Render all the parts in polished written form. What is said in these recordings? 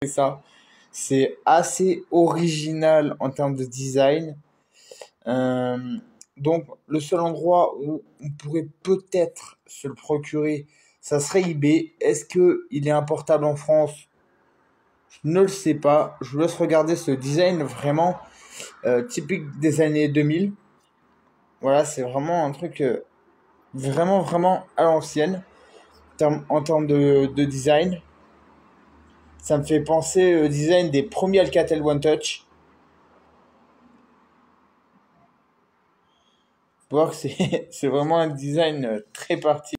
ça. C'est assez original en termes de design. Euh, donc, le seul endroit où on pourrait peut-être se le procurer, ça serait eBay. Est-ce que il est importable en France? Je ne le sais pas. Je vous laisse regarder ce design vraiment typique des années 2000. Voilà, c'est vraiment un truc vraiment, vraiment à l'ancienne en termes de design. Ça me fait penser au design des premiers Alcatel One Touch. Faut voir que c'est c'est vraiment un design très particulier.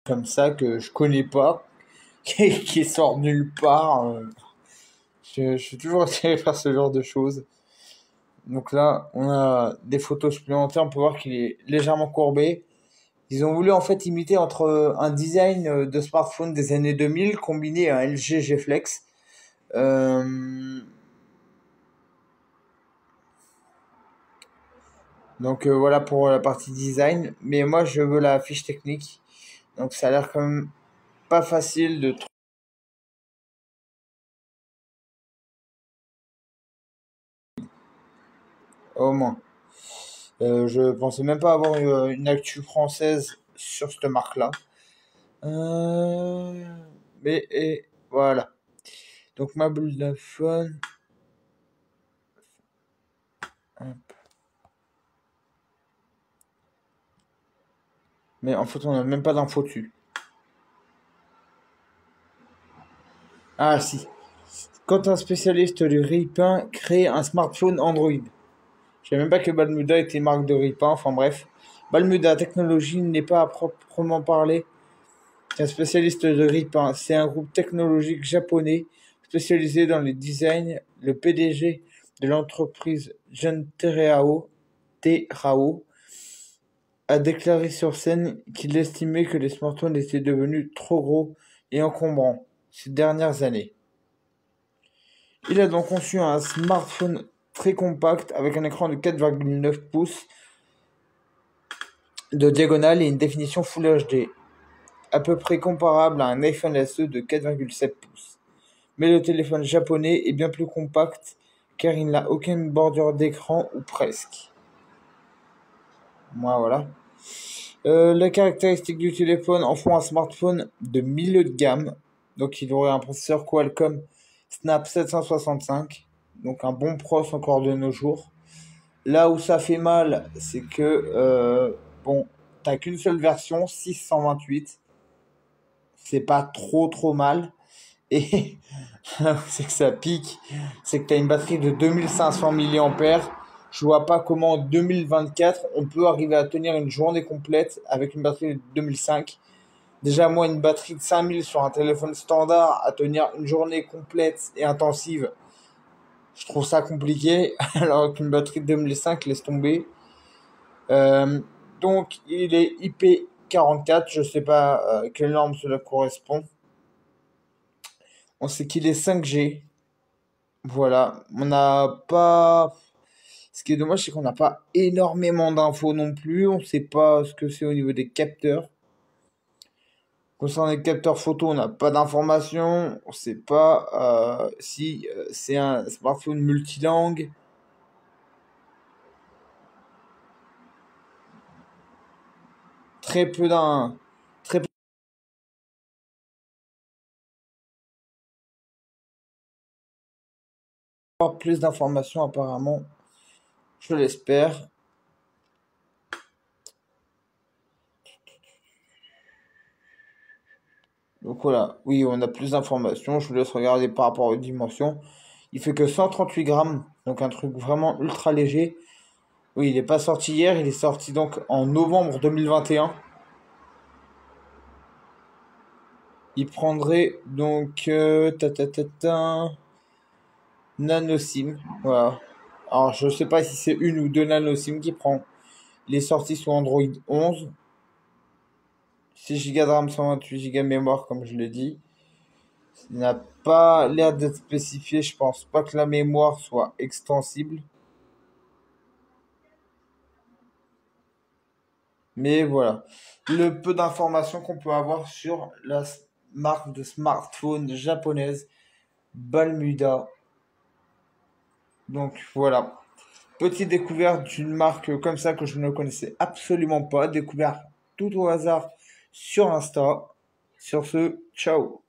Comme ça que je connais pas, qui sort nulle part. Je suis toujours attiré par ce genre de choses. Donc là, on a des photos supplémentaires. On peut voir qu'il est légèrement courbé. Ils ont voulu en fait imiter entre un design de smartphone des années 2000 combiné à un LG G Flex. Euh, donc voilà pour la partie design. Mais moi, je veux la fiche technique. Donc ça a l'air quand même pas facile de trouver au moins. Je pensais même pas avoir une actu française sur cette marque-là. Euh, mais et voilà. Donc ma boule de phone. Mais en fait, on n'a même pas d'infos dessus. Ah si. Quand un spécialiste du ripin crée un smartphone Android. Je savais même pas que Balmuda était marque de ripin. Enfin bref. Balmuda Technologies n'est pas à proprement parler un spécialiste de ripin. C'est un groupe technologique japonais spécialisé dans les designs. Le PDG de l'entreprise Jun Terao a déclaré sur scène qu'il estimait que les smartphones étaient devenus trop gros et encombrants ces dernières années. Il a donc conçu un smartphone très compact avec un écran de 4,9 pouces de diagonale et une définition Full HD, à peu près comparable à un iPhone SE de 4,7 pouces. Mais le téléphone japonais est bien plus compact car il n'a aucune bordure d'écran ou presque. Moi, voilà. Les caractéristiques du téléphone en font un smartphone de milieu de gamme. Donc il aurait un processeur Qualcomm Snap 765. Donc un bon pros encore de nos jours. Là où ça fait mal, c'est que bon, t'as qu'une seule version, 628. C'est pas trop mal. Et là où c'est que ça pique, c'est que t'as une batterie de 2500 mAh. Je vois pas comment en 2024 on peut arriver à tenir une journée complète avec une batterie de 2005. Déjà, moi, une batterie de 5000 sur un téléphone standard à tenir une journée complète et intensive, je trouve ça compliqué. Alors qu'une batterie de 2005, laisse tomber. Euh, donc, il est IP44. Je sais pas quelle norme cela correspond. On sait qu'il est 5G. Voilà. On n'a pas. Ce qui est dommage, c'est qu'on n'a pas énormément d'infos non plus. On ne sait pas ce que c'est au niveau des capteurs. Concernant les capteurs photo, on n'a pas d'informations. On ne sait pas si c'est un smartphone multilangue. Très peu d'un, très peu plus d'informations apparemment. Je l'espère. Donc voilà, oui, on a plus d'informations. Je vous laisse regarder par rapport aux dimensions. Il fait que 138 grammes, donc un truc vraiment ultra léger. Oui, il n'est pas sorti hier, il est sorti donc en novembre 2021. Il prendrait donc nano SIM. Voilà. Alors, je sais pas si c'est une ou deux nano SIM qui prend. Il est sorti sous Android 11. 6 Go de RAM, 128 Go de mémoire, comme je l'ai dit. Il n'a pas l'air d'être spécifié. Je pense pas que la mémoire soit extensible. Mais voilà. Le peu d'informations qu'on peut avoir sur la marque de smartphone japonaise Balmuda. Donc voilà. Petite découverte d'une marque comme ça que je ne connaissais absolument pas. Découverte tout au hasard sur Insta. Sur ce, ciao.